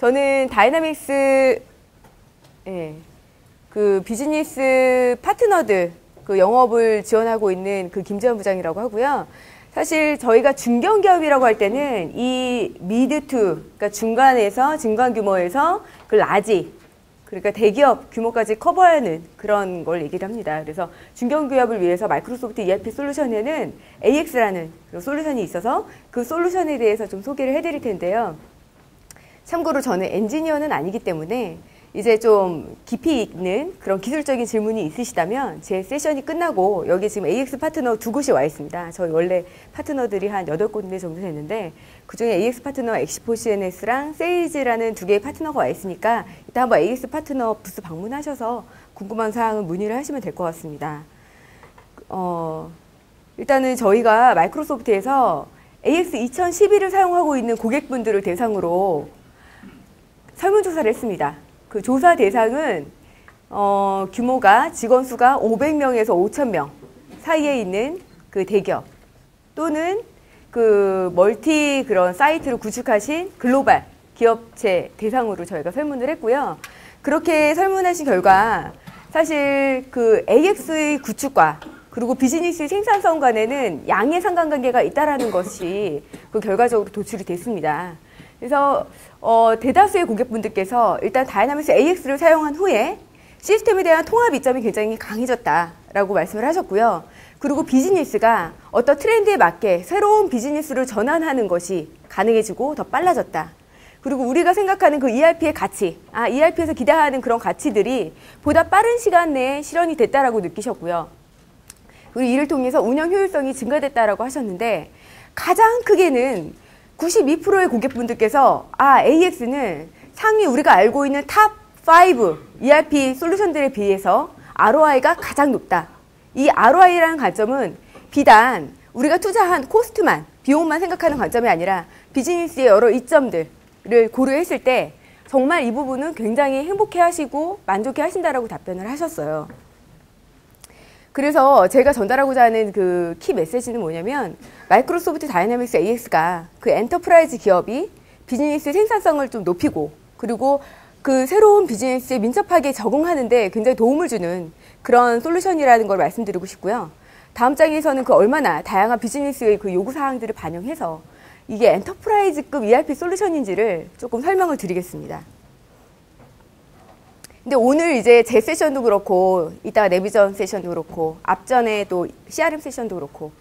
저는 다이나믹스 그 비즈니스 파트너들 그 영업을 지원하고 있는 그 김재원 부장이라고 하고요. 사실 저희가 중견기업이라고 할 때는 이 미드 투, 그러니까 중간에서 중간 규모에서 그 라지, 그러니까 대기업 규모까지 커버하는 그런 걸 얘기를 합니다. 그래서 중견기업을 위해서 마이크로소프트 ERP 솔루션에는 AX라는 솔루션이 있어서 그 솔루션에 대해서 좀 소개를 해드릴 텐데요. 참고로 저는 엔지니어는 아니기 때문에 이제 좀 깊이 있는 그런 기술적인 질문이 있으시다면 제 세션이 끝나고 여기 지금 AX 파트너 2곳이 와 있습니다. 저희 원래 파트너들이 한 8군데 정도 됐는데 그중에 AX 파트너 엑시포CNS랑 세이즈라는 2개의 파트너가 와 있으니까 이따 한번 AX 파트너 부스 방문하셔서 궁금한 사항은 문의를 하시면 될 것 같습니다. 일단은 저희가 마이크로소프트에서 AX 2012를 사용하고 있는 고객분들을 대상으로 설문조사를 했습니다. 그 조사 대상은 규모가 직원 수가 500명에서 5,000명 사이에 있는 그 대기업 또는 그 멀티 그런 사이트를 구축하신 글로벌 기업체 대상으로 저희가 설문을 했고요. 그렇게 설문하신 결과 사실 그 AX의 구축과 그리고 비즈니스의 생산성 간에는 양의 상관관계가 있다라는 것이 그 결과적으로 도출이 됐습니다. 그래서 대다수의 고객분들께서 일단 다이나믹스 AX를 사용한 후에 시스템에 대한 통합 이점이 굉장히 강해졌다라고 말씀을 하셨고요. 그리고 비즈니스가 어떤 트렌드에 맞게 새로운 비즈니스를 전환하는 것이 가능해지고 더 빨라졌다. 그리고 우리가 생각하는 그 ERP의 가치, ERP에서 기대하는 그런 가치들이 보다 빠른 시간 내에 실현이 됐다라고 느끼셨고요. 그리고 이를 통해서 운영 효율성이 증가됐다라고 하셨는데 가장 크게는 92%의 고객분들께서 AX는 상위 우리가 알고 있는 탑 5 ERP 솔루션들에 비해서 ROI가 가장 높다. 이 ROI라는 관점은 비단 우리가 투자한 코스트만, 비용만 생각하는 관점이 아니라 비즈니스의 여러 이점들을 고려했을 때 정말 이 부분은 굉장히 행복해 하시고 만족해 하신다라고 답변을 하셨어요. 그래서 제가 전달하고자 하는 그 키 메시지는 뭐냐면 마이크로소프트 다이나믹스 AX가 그 엔터프라이즈 기업이 비즈니스 생산성을 좀 높이고 그리고 그 새로운 비즈니스에 민첩하게 적응하는데 굉장히 도움을 주는 그런 솔루션이라는 걸 말씀드리고 싶고요. 다음 장에서는 그 얼마나 다양한 비즈니스의 그 요구사항들을 반영해서 이게 엔터프라이즈급 ERP 솔루션인지를 조금 설명을 드리겠습니다. 근데 오늘 이제 제 세션도 그렇고 이따가 내비전 세션도 그렇고 앞전에 또 CRM 세션도 그렇고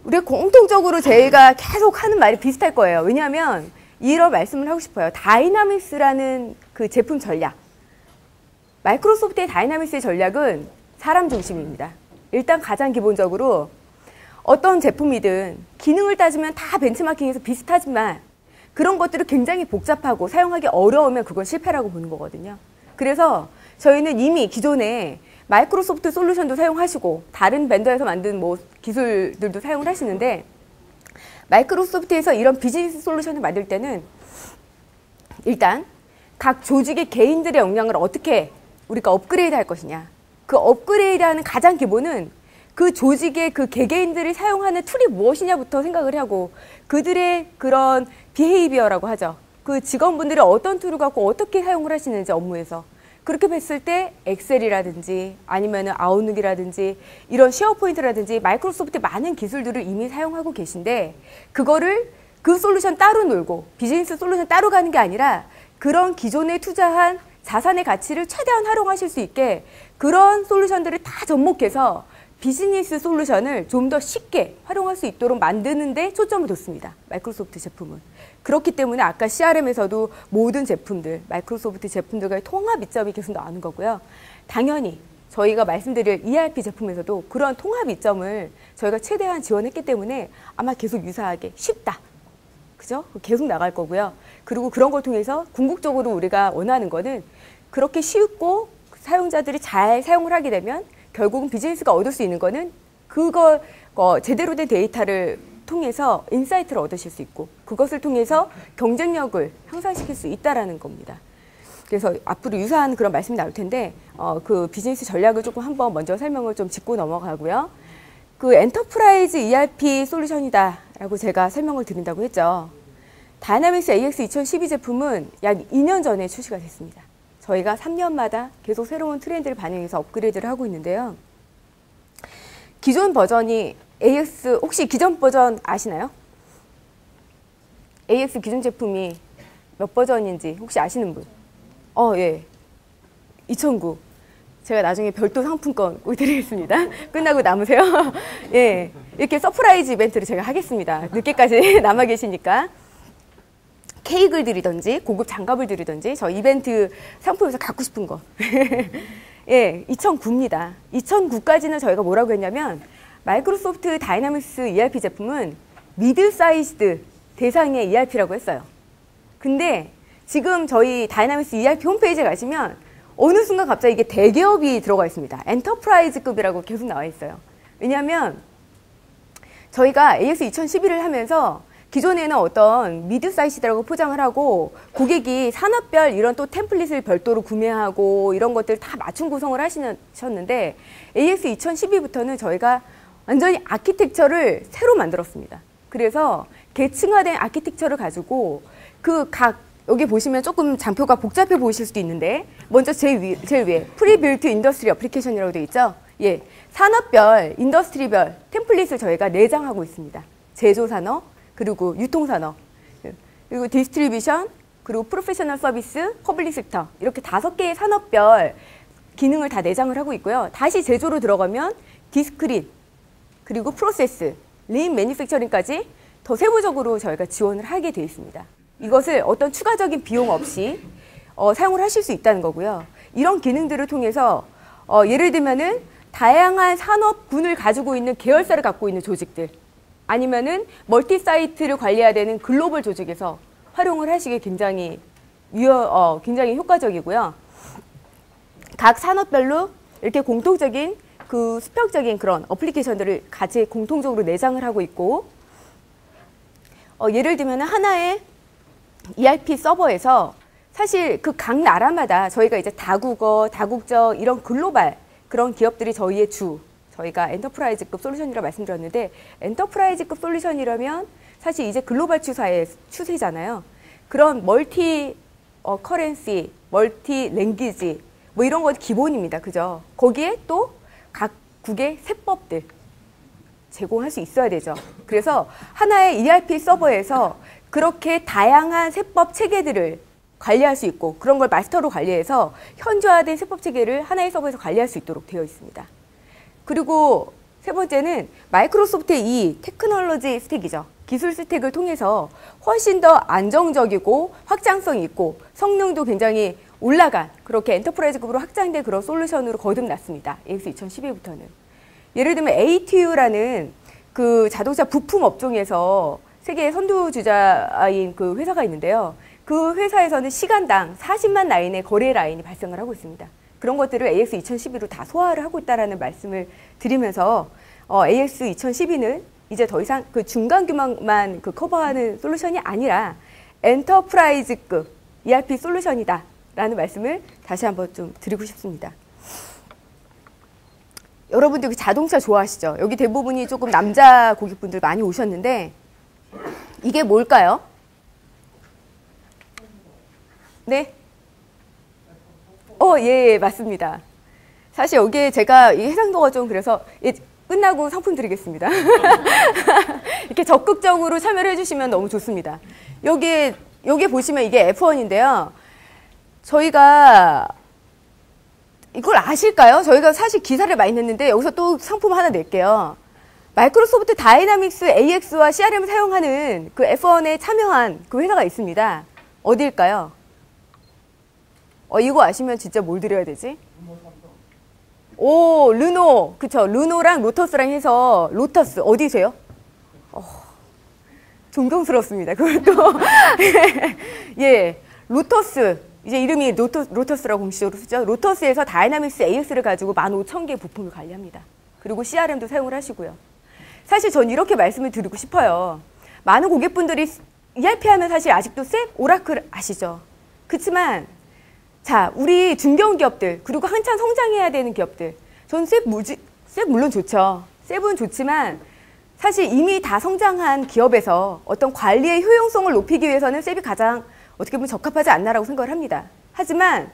우리가 공통적으로 저희가 계속 하는 말이 비슷할 거예요. 왜냐하면 이런 말씀을 하고 싶어요. 다이나믹스라는 그 제품 전략, 마이크로소프트의 다이나믹스의 전략은 사람 중심입니다. 일단 가장 기본적으로 어떤 제품이든 기능을 따지면 다 벤치마킹에서 비슷하지만 그런 것들을 굉장히 복잡하고 사용하기 어려우면 그건 실패라고 보는 거거든요. 그래서 저희는 이미 기존에 마이크로소프트 솔루션도 사용하시고 다른 벤더에서 만든 뭐 기술들도 사용을 하시는데 마이크로소프트에서 이런 비즈니스 솔루션을 만들 때는 일단 각 조직의 개인들의 역량을 어떻게 우리가 업그레이드 할 것이냐. 그 업그레이드하는 가장 기본은 그 조직의 그 개개인들이 사용하는 툴이 무엇이냐부터 생각을 하고 그들의 그런 비헤이비어라고 하죠. 그 직원분들이 어떤 툴을 갖고 어떻게 사용을 하시는지 업무에서 그렇게 봤을 때 엑셀이라든지 아니면 아웃룩이라든지 이런 쉐어포인트라든지 마이크로소프트의 많은 기술들을 이미 사용하고 계신데 그거를 그 솔루션 따로 놀고 비즈니스 솔루션 따로 가는 게 아니라 그런 기존에 투자한 자산의 가치를 최대한 활용하실 수 있게 그런 솔루션들을 다 접목해서 비즈니스 솔루션을 좀 더 쉽게 활용할 수 있도록 만드는 데 초점을 뒀습니다. 마이크로소프트 제품은. 그렇기 때문에 아까 CRM에서도 모든 제품들, 마이크로소프트 제품들과의 통합 이점이 계속 나오는 거고요. 당연히 저희가 말씀드릴 ERP 제품에서도 그런 통합 이점을 저희가 최대한 지원했기 때문에 아마 계속 유사하게 쉽다. 그죠? 계속 나갈 거고요. 그리고 그런 걸 통해서 궁극적으로 우리가 원하는 거는 그렇게 쉽고 사용자들이 잘 사용을 하게 되면 결국은 비즈니스가 얻을 수 있는 거는 그거 제대로 된 데이터를 통해서 인사이트를 얻으실 수 있고 그것을 통해서 경쟁력을 향상시킬 수 있다라는 겁니다. 그래서 앞으로 유사한 그런 말씀이 나올 텐데 그 비즈니스 전략을 조금 한번 먼저 설명을 좀 짚고 넘어가고요. 그 엔터프라이즈 ERP 솔루션이다라고 제가 설명을 드린다고 했죠. 다이나믹스 AX 2012 제품은 약 2년 전에 출시가 됐습니다. 저희가 3년마다 계속 새로운 트렌드를 반영해서 업그레이드를 하고 있는데요. 기존 버전이 AX, 혹시 기존 버전 아시나요? AX 기존 제품이 몇 버전인지 혹시 아시는 분? 예. 2009. 제가 나중에 별도 상품권 꼭 드리겠습니다. 끝나고 남으세요. 예. 이렇게 서프라이즈 이벤트를 제가 하겠습니다. 늦게까지 남아 계시니까. 케이크를 드리던지, 고급 장갑을 드리던지, 저 이벤트 상품에서 갖고 싶은 거. 예, 2009입니다. 2009까지는 저희가 뭐라고 했냐면, 마이크로소프트 다이나믹스 ERP 제품은 미드 사이즈드 대상의 ERP라고 했어요. 근데 지금 저희 다이나믹스 ERP 홈페이지에 가시면 어느 순간 갑자기 이게 대기업이 들어가 있습니다. 엔터프라이즈급이라고 계속 나와 있어요. 왜냐하면 저희가 AX 2011을 하면서 기존에는 어떤 미드 사이즈라고 포장을 하고 고객이 산업별 이런 또 템플릿을 별도로 구매하고 이런 것들 다 맞춤 구성을 하셨는데 AX 2012부터는 저희가 완전히 아키텍처를 새로 만들었습니다. 그래서 계층화된 아키텍처를 가지고 그 각 여기 보시면 조금 장표가 복잡해 보이실 수도 있는데 먼저 제일 위에 프리빌트 인더스트리 어플리케이션이라고 되어 있죠. 예, 산업별, 인더스트리별 템플릿을 저희가 내장하고 있습니다. 제조산업, 그리고 유통산업, 그리고 디스트리뷰션, 그리고 프로페셔널 서비스, 퍼블릭 섹터 이렇게 5개의 산업별 기능을 다 내장을 하고 있고요. 다시 제조로 들어가면 디스크릿, 그리고 프로세스, 린 매니팩처링까지 더 세부적으로 저희가 지원을 하게 되어 있습니다. 이것을 어떤 추가적인 비용 없이 사용을 하실 수 있다는 거고요. 이런 기능들을 통해서 예를 들면은 다양한 산업군을 가지고 있는 계열사를 갖고 있는 조직들 아니면은 멀티 사이트를 관리해야 되는 글로벌 조직에서 활용을 하시기 굉장히 굉장히 효과적이고요. 각 산업별로 이렇게 공통적인 그 수평적인 그런 어플리케이션들을 같이 공통적으로 내장을 하고 있고 예를 들면 하나의 ERP 서버에서 사실 그 각 나라마다 저희가 이제 다국어, 다국적 이런 글로벌 그런 기업들이 저희의 저희가 엔터프라이즈급 솔루션이라고 말씀드렸는데 엔터프라이즈급 솔루션이라면 사실 이제 글로벌 추세잖아요. 그런 멀티 커런시, 멀티 랭귀지 뭐 이런 건 기본입니다. 그죠? 거기에 또 각국의 세법들 제공할 수 있어야 되죠. 그래서 하나의 ERP 서버에서 그렇게 다양한 세법 체계들을 관리할 수 있고 그런 걸 마스터로 관리해서 현저화된 세법 체계를 하나의 서버에서 관리할 수 있도록 되어 있습니다. 그리고 세 번째는 마이크로소프트의 이 테크놀로지 스택이죠. 기술 스택을 통해서 훨씬 더 안정적이고 확장성 있고 성능도 굉장히 올라간 그렇게 엔터프라이즈급으로 확장된 그런 솔루션으로 거듭났습니다. AX 2012부터는. 예를 들면 ATU라는 그 자동차 부품 업종에서 세계 선두주자인 그 회사가 있는데요. 그 회사에서는 시간당 40만 라인의 거래 라인이 발생을 하고 있습니다. 그런 것들을 AX 2012로 다 소화를 하고 있다는 말씀을 드리면서 AX 2012는 이제 더 이상 그 중간 규모만 그 커버하는 솔루션이 아니라 엔터프라이즈급 ERP 솔루션이다라는 말씀을 다시 한번 좀 드리고 싶습니다. 여러분들 자동차 좋아하시죠? 여기 대부분이 조금 남자 고객분들 많이 오셨는데 이게 뭘까요? 네? 예, 맞습니다. 사실 여기에 제가 이 해상도가 좀 그래서 끝나고 상품 드리겠습니다. 이렇게 적극적으로 참여를 해주시면 너무 좋습니다. 여기 보시면 이게 F1인데요. 저희가 이걸 아실까요? 저희가 사실 기사를 많이 냈는데 여기서 또 상품 하나 낼게요. 마이크로소프트 다이나믹스 AX와 CRM을 사용하는 그 F1에 참여한 그 회사가 있습니다. 어디일까요? 이거 아시면 진짜 뭘 드려야 되지? 오, 르노. 그쵸. 르노랑 로터스랑 해서 로터스. 어디세요? 존경스럽습니다. 그것도. 예. 로터스. 이제 이름이 로터스라고 공식적으로 쓰죠. 로터스에서 다이나믹스 AX를 가지고 15,000개 부품을 관리합니다. 그리고 CRM도 사용을 하시고요. 사실 전 이렇게 말씀을 드리고 싶어요. 많은 고객분들이 ERP 하면 사실 아직도 셉, 오라클 아시죠? 그렇지만 자, 우리 중견기업들 그리고 한참 성장해야 되는 기업들 전 셉 물론 좋죠. 셉은 좋지만 사실 이미 다 성장한 기업에서 어떤 관리의 효용성을 높이기 위해서는 셉이 가장 어떻게 보면 적합하지 않나라고 생각을 합니다. 하지만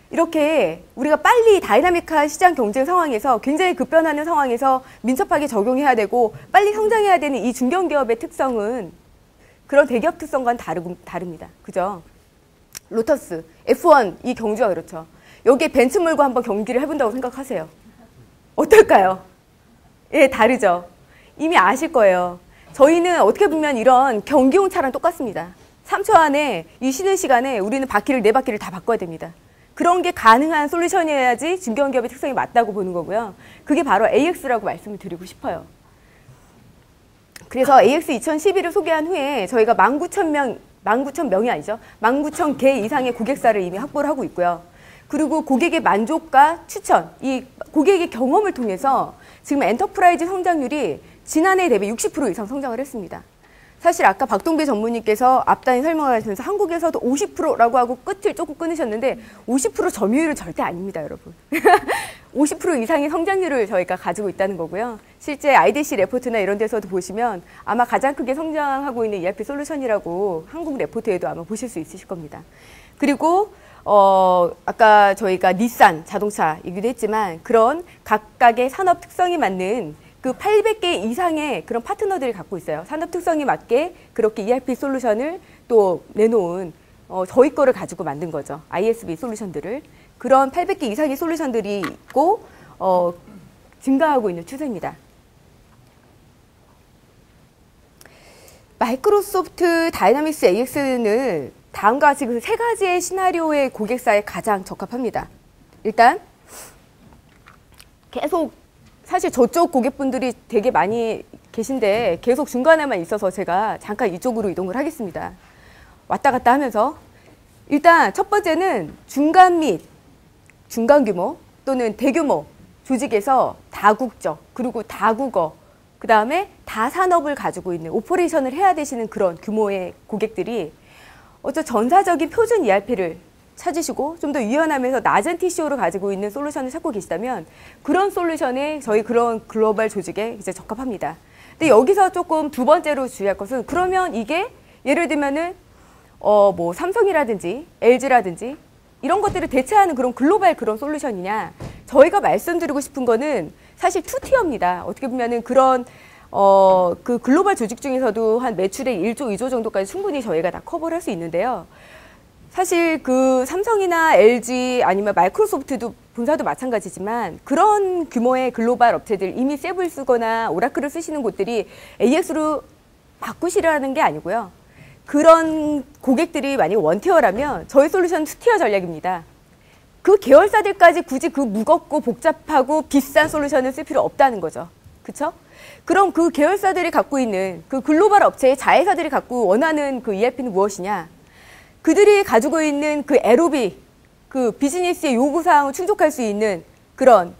이렇게 우리가 빨리 다이나믹한 시장 경쟁 상황에서 굉장히 급변하는 상황에서 민첩하게 적용해야 되고 빨리 성장해야 되는 이 중견기업의 특성은 그런 대기업 특성과는 다릅니다. 그죠? 로터스, F1 이 경주가 그렇죠. 여기에 벤츠 몰고 한번 경기를 해본다고 생각하세요. 어떨까요? 예, 다르죠. 이미 아실 거예요. 저희는 어떻게 보면 이런 경기용 차랑 똑같습니다. 3초 안에 이 쉬는 시간에 우리는 바퀴를 4바퀴를 다 바꿔야 됩니다. 그런 게 가능한 솔루션이어야지 중견기업의 특성이 맞다고 보는 거고요. 그게 바로 AX라고 말씀을 드리고 싶어요. 그래서 AX 2012를 소개한 후에 저희가 19,000명이 아니죠. 19,000개 이상의 고객사를 이미 확보를 하고 있고요. 그리고 고객의 만족과 추천, 이 고객의 경험을 통해서 지금 엔터프라이즈 성장률이 지난해 대비 60% 이상 성장을 했습니다. 사실 아까 박동배 전무님께서 앞단에 설명을 하시면서 한국에서도 50%라고 하고 끝을 조금 끊으셨는데 50% 점유율은 절대 아닙니다, 여러분. 50% 이상의 성장률을 저희가 가지고 있다는 거고요. 실제 IDC 레포트나 이런 데서도 보시면 아마 가장 크게 성장하고 있는 ERP 솔루션이라고 한국 레포트에도 아마 보실 수 있으실 겁니다. 그리고 아까 저희가 닛산 자동차이기도 했지만 그런 각각의 산업 특성이 맞는 그 800개 이상의 그런 파트너들이 갖고 있어요. 산업 특성에 맞게 그렇게 ERP 솔루션을 또 내놓은 저희 거를 가지고 만든 거죠. ISV 솔루션들을. 그런 800개 이상의 솔루션들이 있고 증가하고 있는 추세입니다. 마이크로소프트 다이나믹스 AX는 다음과 같이 그 3가지의 시나리오의 고객사에 가장 적합합니다. 일단 계속 사실 저쪽 고객분들이 되게 많이 계신데 계속 중간에만 있어서 제가 잠깐 이쪽으로 이동을 하겠습니다. 왔다 갔다 하면서 일단 첫 번째는 중간 및 중간 규모 또는 대규모 조직에서 다국적 그리고 다국어 그 다음에 다산업을 가지고 있는 오퍼레이션을 해야 되시는 그런 규모의 고객들이 전사적인 표준 ERP를 찾으시고 좀 더 유연하면서 낮은 TCO를 가지고 있는 솔루션을 찾고 계시다면 그런 솔루션에 저희 그런 글로벌 조직에 이제 적합합니다. 근데 여기서 조금 두 번째로 주의할 것은 그러면 이게 예를 들면은 뭐 삼성이라든지 LG라든지 이런 것들을 대체하는 그런 글로벌 그런 솔루션이냐? 저희가 말씀드리고 싶은 거는 사실 2티어입니다. 어떻게 보면은 그런 그 글로벌 조직 중에서도 한 매출의 1조, 2조 정도까지 충분히 저희가 다 커버를 할 수 있는데요. 사실 그 삼성이나 LG 아니면 마이크로소프트도 본사도 마찬가지지만 그런 규모의 글로벌 업체들 이미 셉을 쓰거나 오라클을 쓰시는 곳들이 AX로 바꾸시라는 게 아니고요. 그런 고객들이 만약 원티어라면 저희 솔루션은 2티어 전략입니다. 그 계열사들까지 굳이 그 무겁고 복잡하고 비싼 솔루션을 쓸 필요 없다는 거죠. 그렇죠? 그럼 그 계열사들이 갖고 있는 그 글로벌 업체의 자회사들이 갖고 원하는 그 ERP는 무엇이냐? 그들이 가지고 있는 그 LOB, 그 비즈니스의 요구사항을 충족할 수 있는 그런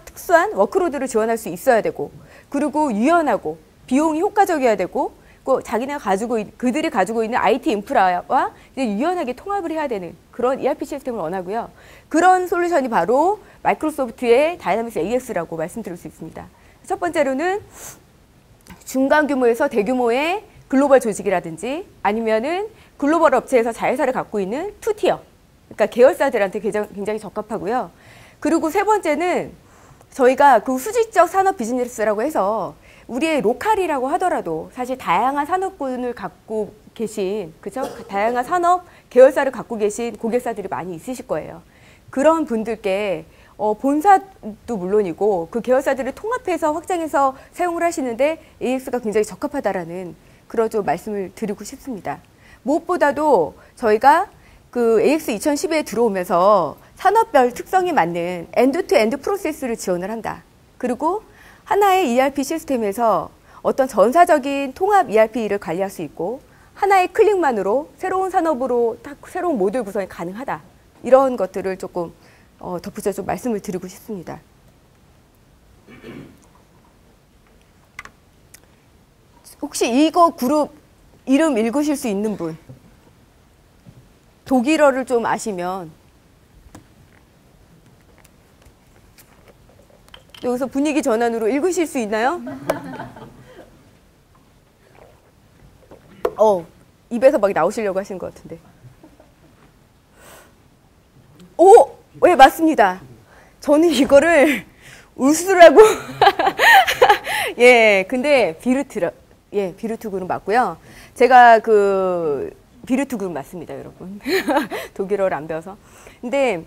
특수한 워크로드를 지원할 수 있어야 되고, 그리고 유연하고 비용이 효과적이어야 되고, 그들이 가지고 있는 IT 인프라와 이제 유연하게 통합을 해야 되는 그런 ERP 시스템을 원하고요. 그런 솔루션이 바로 마이크로소프트의 다이나믹스 AX라고 말씀드릴 수 있습니다. 첫 번째로는 중간 규모에서 대규모의 글로벌 조직이라든지 아니면은 글로벌 업체에서 자회사를 갖고 있는 2티어, 그러니까 계열사들한테 굉장히 적합하고요. 그리고 세 번째는 저희가 그 수직적 산업 비즈니스라고 해서 우리의 로컬이라고 하더라도 사실 다양한 산업군을 갖고 계신, 그죠? 다양한 산업 계열사를 갖고 계신 고객사들이 많이 있으실 거예요. 그런 분들께 본사도 물론이고 그 계열사들을 통합해서 확장해서 사용을 하시는데 AX가 굉장히 적합하다라는 그런 좀 말씀을 드리고 싶습니다. 무엇보다도 저희가 그 AX 2012에 들어오면서 산업별 특성이 맞는 엔드-투-엔드 프로세스를 지원을 한다. 그리고 하나의 ERP 시스템에서 어떤 전사적인 통합 ERP를 관리할 수 있고 하나의 클릭만으로 새로운 산업으로 딱 새로운 모듈 구성이 가능하다. 이런 것들을 조금 덧붙여 좀 말씀을 드리고 싶습니다. 혹시 이거 그룹 이름 읽으실 수 있는 분? 독일어를 좀 아시면 여기서 분위기 전환으로 읽으실 수 있나요? 입에서 막 나오시려고 하시는 것 같은데. 오! 네, 맞습니다. 저는 이거를 울수라고. 예, 근데 비루트 그룹 맞고요. 제가 비루트 그룹 맞습니다, 여러분. 독일어를 안 배워서. 근데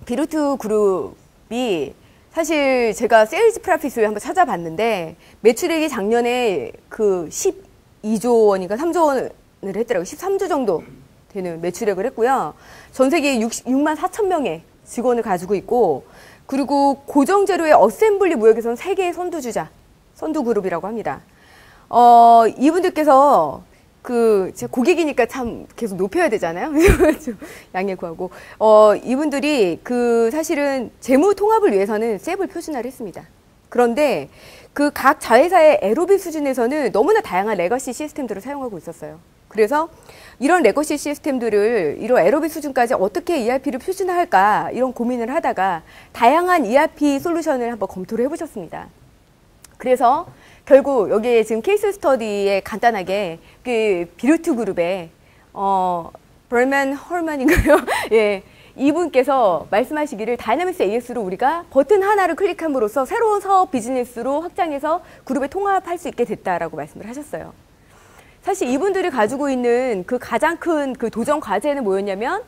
비루트 그룹이 사실 제가 세일즈 프라핏을 한번 찾아봤는데 매출액이 작년에 12조 원인가 3조 원을 했더라고요. 13조 정도 되는 매출액을 했고요. 전 세계 6만 4천 명의 직원을 가지고 있고, 그리고 고정재료의 어셈블리 무역에서는 세계의 선두 그룹이라고 합니다. 이분들께서 제가 고객이니까 참 계속 높여야 되잖아요. 좀 양해 구하고. 이분들이 사실은 재무 통합을 위해서는 셉을 표준화를 했습니다. 그런데 각 자회사의 에로비 수준에서는 너무나 다양한 레거시 시스템들을 사용하고 있었어요. 그래서 이런 레거시 시스템들을 이런 에로비 수준까지 어떻게 ERP를 표준화할까 이런 고민을 하다가 다양한 ERP 솔루션을 한번 검토를 해보셨습니다. 그래서 결국 여기에 지금 케이스 스터디에 간단하게 비루트 그룹의 버만 헐먼인가요? 예, 이분께서 말씀하시기를 다이나믹스 AX로 우리가 버튼 하나를 클릭함으로써 새로운 사업 비즈니스로 확장해서 그룹에 통합할 수 있게 됐다라고 말씀을 하셨어요. 사실 이분들이 가지고 있는 가장 큰 도전 과제는 뭐였냐면,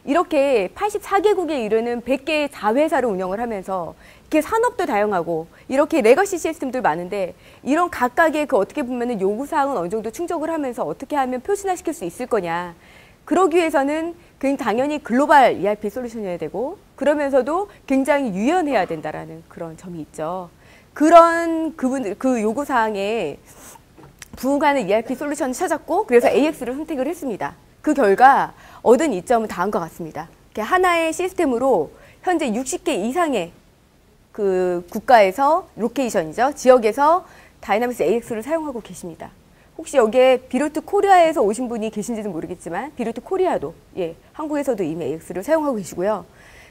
이렇게 84개국에 이르는 100개의 자회사를 운영을 하면서 이렇게 산업도 다양하고 이렇게 레거시 시스템들 많은데, 이런 각각의 어떻게 보면은 요구사항은 어느 정도 충족을 하면서 어떻게 하면 표준화시킬 수 있을 거냐. 그러기 위해서는 당연히 글로벌 ERP 솔루션이어야 되고, 그러면서도 굉장히 유연해야 된다라는 그런 점이 있죠. 그런 요구사항에 부응하는 ERP 솔루션을 찾았고, 그래서 AX를 선택을 했습니다. 그 결과 얻은 이점은 다음과 같습니다. 하나의 시스템으로 현재 60개 이상의 국가에서 로케이션이죠. 지역에서 다이나믹스 AX를 사용하고 계십니다. 혹시 여기에 비루트 코리아에서 오신 분이 계신지는 모르겠지만 비루트 코리아도 한국에서도 이미 AX를 사용하고 계시고요.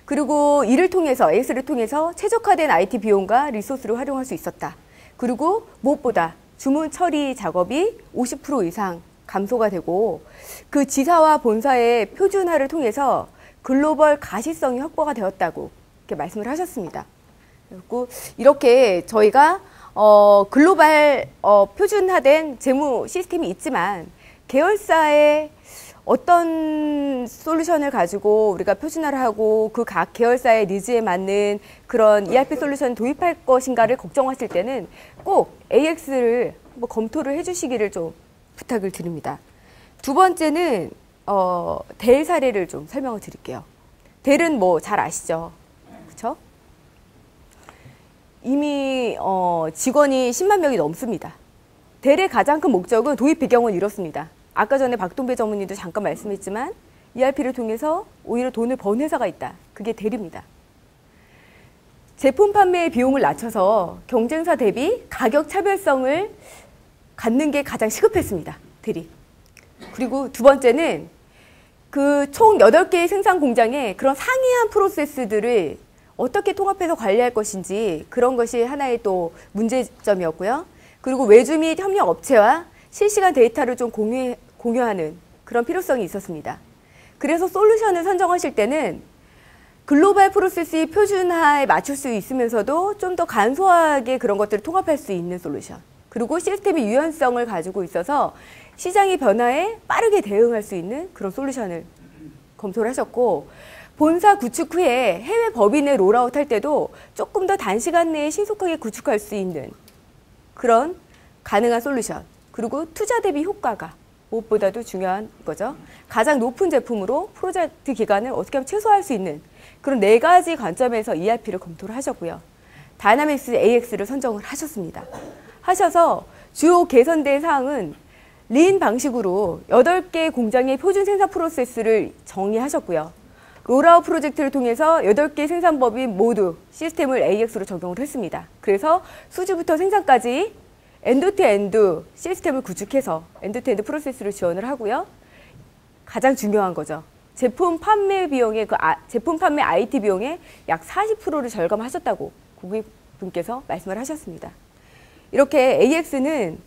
그리고 AX를 통해서 최적화된 IT 비용과 리소스를 활용할 수 있었다. 그리고 무엇보다 주문 처리 작업이 50% 이상 감소가 되고, 지사와 본사의 표준화를 통해서 글로벌 가시성이 확보가 되었다고 이렇게 말씀을 하셨습니다. 그리고 이렇게 저희가 글로벌 표준화된 재무 시스템이 있지만 계열사의 어떤 솔루션을 가지고 우리가 표준화를 하고 각 계열사의 니즈에 맞는 그런 ERP 솔루션을 도입할 것인가를 걱정하실 때는 꼭 AX를 한번 검토를 해주시기를 좀 부탁을 드립니다. 두 번째는 델 사례를 좀 설명을 드릴게요. 델은 잘 아시죠? 그렇죠? 이미 직원이 10만 명이 넘습니다. 델의 가장 큰 목적은 도입 배경은 이렇습니다. 아까 전에 박동배 전무님도 잠깐 말씀했지만 ERP를 통해서 오히려 돈을 번 회사가 있다. 그게 델입니다. 제품 판매의 비용을 낮춰서 경쟁사 대비 가격 차별성을 갖는 게 가장 시급했습니다. 델이. 그리고 두 번째는 총 8개의 생산 공장에 그런 상이한 프로세스들을 어떻게 통합해서 관리할 것인지, 그런 것이 하나의 또 문제점이었고요. 그리고 외주 및 협력 업체와 실시간 데이터를 좀 공유하는 그런 필요성이 있었습니다. 그래서 솔루션을 선정하실 때는 글로벌 프로세스의 표준화에 맞출 수 있으면서도 좀 더 간소하게 그런 것들을 통합할 수 있는 솔루션, 그리고 시스템의 유연성을 가지고 있어서 시장의 변화에 빠르게 대응할 수 있는 그런 솔루션을 검토를 하셨고, 본사 구축 후에 해외 법인에 롤아웃 할 때도 조금 더 단시간 내에 신속하게 구축할 수 있는 그런 가능한 솔루션, 그리고 투자 대비 효과가 무엇보다도 중요한 거죠. 가장 높은 제품으로 프로젝트 기간을 어떻게 하면 최소화할 수 있는 그런 4가지 관점에서 ERP를 검토를 하셨고요. 다이나믹스 AX를 선정을 하셨습니다. 하셔서 주요 개선된 사항은 린 방식으로 8개 공장의 표준 생산 프로세스를 정리하셨고요. 롤아웃 프로젝트를 통해서 8개 생산법인 모두 시스템을 AX로 적용을 했습니다. 그래서 수주부터 생산까지 엔드투엔드 시스템을 구축해서 엔드투엔드 프로세스를 지원을 하고요. 가장 중요한 거죠. 제품 판매 비용의 제품 판매 IT 비용의 약 40%를 절감하셨다고 고객분께서 말씀을 하셨습니다. 이렇게 AX는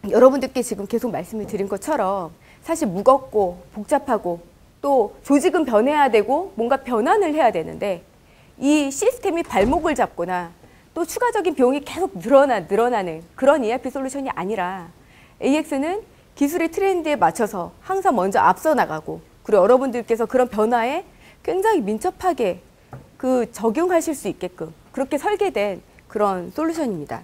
여러분들께 지금 계속 말씀을 드린 것처럼 사실 무겁고 복잡하고 또 조직은 변해야 되고 뭔가 변환을 해야 되는데 이 시스템이 발목을 잡거나 또 추가적인 비용이 계속 늘어나는 그런 ERP 솔루션이 아니라 AX는 기술의 트렌드에 맞춰서 항상 먼저 앞서 나가고 그리고 여러분들께서 그런 변화에 굉장히 민첩하게 적용하실 수 있게끔 그렇게 설계된 그런 솔루션입니다.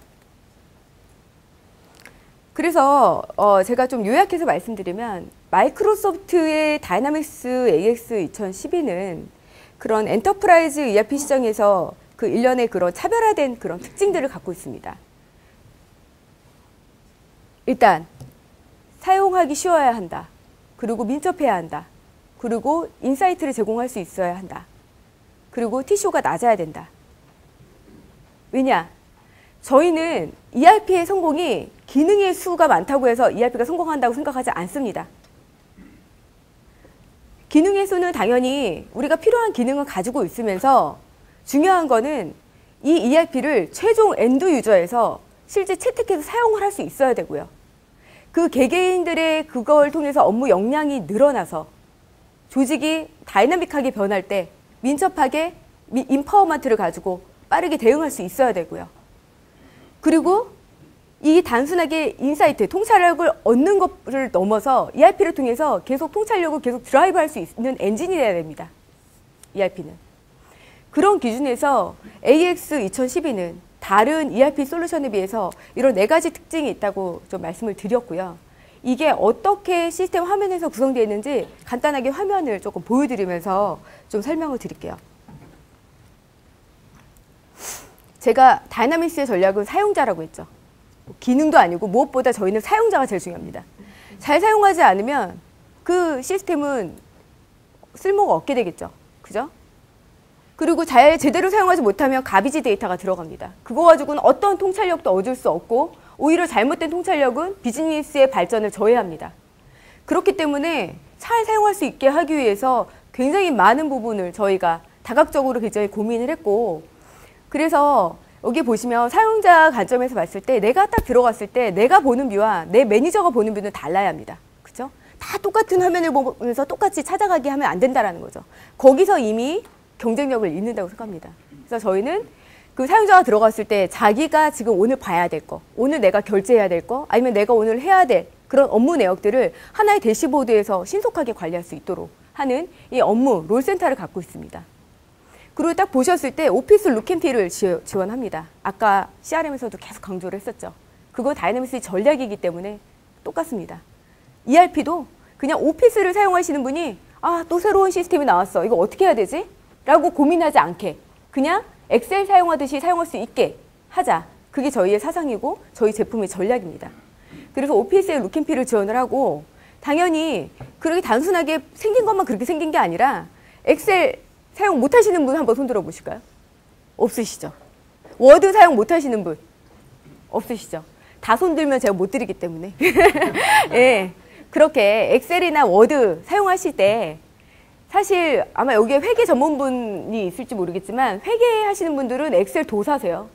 그래서 제가 좀 요약해서 말씀드리면 마이크로소프트의 다이나믹스 AX 2012는 그런 엔터프라이즈 ERP 시장에서 그 일련의 그런 차별화된 그런 특징들을 갖고 있습니다. 일단 사용하기 쉬워야 한다. 그리고 민첩해야 한다. 그리고 인사이트를 제공할 수 있어야 한다. 그리고 TCO가 낮아야 된다. 왜냐? 저희는 ERP의 성공이 기능의 수가 많다고 해서 ERP가 성공한다고 생각하지 않습니다. 기능의 수는 당연히 우리가 필요한 기능을 가지고 있으면서 중요한 거는 이 ERP를 최종 엔드 유저에서 실제 채택해서 사용을 할 수 있어야 되고요. 그 개개인들의 그걸 통해서 업무 역량이 늘어나서 조직이 다이나믹하게 변할 때 민첩하게 인파워먼트를 가지고 빠르게 대응할 수 있어야 되고요. 그리고 이 단순하게 인사이트, 통찰력을 얻는 것을 넘어서 ERP를 통해서 계속 통찰력을 계속 드라이브할 수 있는 엔진이 돼야 됩니다. ERP는. 그런 기준에서 AX 2012는 다른 ERP 솔루션에 비해서 이런 4가지 특징이 있다고 좀 말씀을 드렸고요. 이게 어떻게 시스템 화면에서 구성되어 있는지 간단하게 화면을 조금 보여드리면서 좀 설명을 드릴게요. 제가 다이나믹스의 전략은 사용자라고 했죠. 기능도 아니고 무엇보다 저희는 사용자가 제일 중요합니다. 잘 사용하지 않으면 그 시스템은 쓸모가 없게 되겠죠. 그죠? 그리고 제대로 사용하지 못하면 가비지 데이터가 들어갑니다. 그거 가지고는 어떤 통찰력도 얻을 수 없고 오히려 잘못된 통찰력은 비즈니스의 발전을 저해합니다. 그렇기 때문에 잘 사용할 수 있게 하기 위해서 굉장히 많은 부분을 저희가 다각적으로 굉장히 고민을 했고 그래서 여기 보시면 사용자 관점에서 봤을 때 내가 딱 들어갔을 때 내가 보는 뷰와 내 매니저가 보는 뷰는 달라야 합니다. 그죠? 다 똑같은 화면을 보면서 똑같이 찾아가게 하면 안 된다는 거죠. 거기서 이미 경쟁력을 잃는다고 생각합니다. 그래서 저희는 그 사용자가 들어갔을 때 자기가 지금 오늘 봐야 될 거, 오늘 내가 결제해야 될 거, 아니면 내가 오늘 해야 될 그런 업무 내역들을 하나의 대시보드에서 신속하게 관리할 수 있도록 하는 이 업무 롤센터를 갖고 있습니다. 그리고 딱 보셨을 때 오피스 룩앤필을 지원합니다. 아까 CRM에서도 계속 강조를 했었죠. 그거 다이나믹스의 전략이기 때문에 똑같습니다. ERP도 그냥 오피스를 사용하시는 분이 또 새로운 시스템이 나왔어. 이거 어떻게 해야 되지? 라고 고민하지 않게 그냥 엑셀 사용하듯이 사용할 수 있게 하자. 그게 저희의 사상이고 저희 제품의 전략입니다. 그래서 오피스의 룩앤필을 지원을 하고 당연히 그렇게 단순하게 생긴 것만 그렇게 생긴 게 아니라 엑셀 사용 못하시는 분 한번 손들어 보실까요? 없으시죠? 워드 사용 못하시는 분 없으시죠? 다 손들면 제가 못 드리기 때문에 네, 그렇게 엑셀이나 워드 사용하실 때 사실 아마 여기에 회계 전문분이 있을지 모르겠지만 회계하시는 분들은 엑셀 도사세요.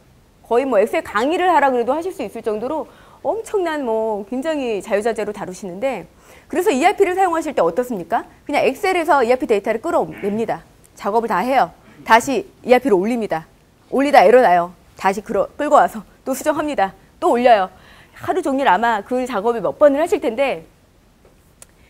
거의 뭐 엑셀 강의를 하라 그래도 하실 수 있을 정도로 엄청난 굉장히 자유자재로 다루시는데 그래서 ERP를 사용하실 때 어떻습니까? 그냥 엑셀에서 ERP 데이터를 끌어냅니다. 작업을 다 해요. 다시 ERP로 올립니다. 올리다 에러 나요. 다시 끌고 와서 또 수정합니다. 또 올려요. 하루 종일 아마 그 작업을 몇 번을 하실 텐데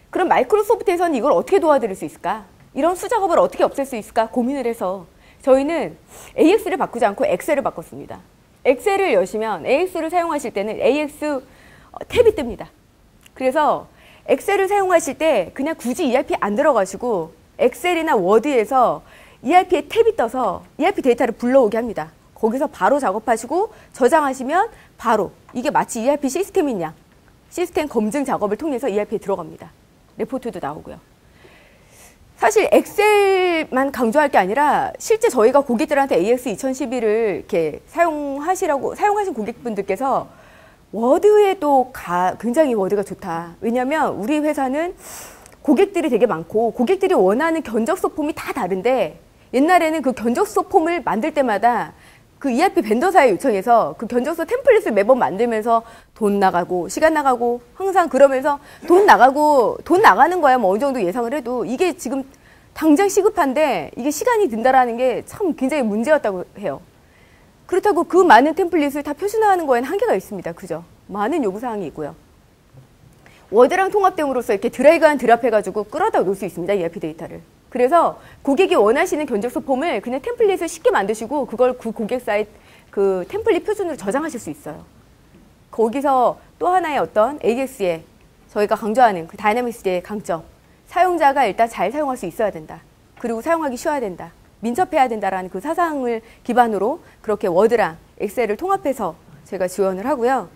그럼 마이크로소프트에서는 이걸 어떻게 도와드릴 수 있을까? 이런 수작업을 어떻게 없앨 수 있을까? 고민을 해서 저희는 AX를 바꾸지 않고 엑셀을 바꿨습니다. 엑셀을 여시면 AX를 사용하실 때는 AX 탭이 뜹니다. 그래서 엑셀을 사용하실 때 그냥 굳이 ERP 안 들어가시고 엑셀이나 워드에서 ERP에 탭이 떠서 ERP 데이터를 불러오게 합니다. 거기서 바로 작업하시고 저장하시면 바로 이게 마치 ERP 시스템이냐 시스템 검증 작업을 통해서 ERP에 들어갑니다. 레포트도 나오고요. 사실 엑셀만 강조할 게 아니라 실제 저희가 고객들한테 AX 2012를 이렇게 사용하신 고객분들께서 워드에도 굉장히 워드가 좋다. 왜냐하면 우리 회사는 고객들이 되게 많고 고객들이 원하는 견적서 폼이 다 다른데 옛날에는 그 견적서 폼을 만들 때마다 그 ERP 벤더사에 요청해서 그 견적서 템플릿을 매번 만들면서 돈 나가고 시간 나가고 항상 그러면서 돈 나가는 거야. 뭐 어느 정도 예상을 해도 이게 지금 당장 시급한데 이게 시간이 든다라는 게 참 굉장히 문제였다고 해요. 그렇다고 그 많은 템플릿을 다 표준화하는 거에는 한계가 있습니다. 그죠? 많은 요구사항이 있고요. 워드랑 통합됨으로써 이렇게 드래그 앤 드랍 해가지고 끌어다 놓을 수 있습니다. ERP 데이터를. 그래서 고객이 원하시는 견적서 폼을 그냥 템플릿을 쉽게 만드시고 그걸 그 고객 사이트 그 템플릿 표준으로 저장하실 수 있어요. 거기서 또 하나의 어떤 AX의 저희가 강조하는 그 다이나믹스의 강점. 사용자가 일단 잘 사용할 수 있어야 된다. 그리고 사용하기 쉬워야 된다. 민첩해야 된다라는 그 사상을 기반으로 그렇게 워드랑 엑셀을 통합해서 제가 지원을 하고요.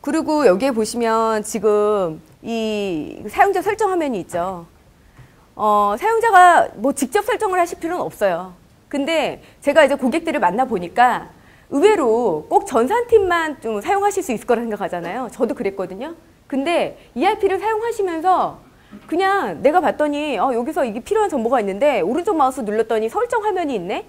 그리고 여기에 보시면 지금 이 사용자 설정 화면이 있죠. 사용자가 뭐 직접 설정을 하실 필요는 없어요. 근데 제가 이제 고객들을 만나 보니까 의외로 꼭 전산팀만 좀 사용하실 수 있을 거라 생각하잖아요. 저도 그랬거든요. 근데 ERP를 사용하시면서 그냥 내가 봤더니 여기서 이게 필요한 정보가 있는데 오른쪽 마우스 눌렀더니 설정 화면이 있네.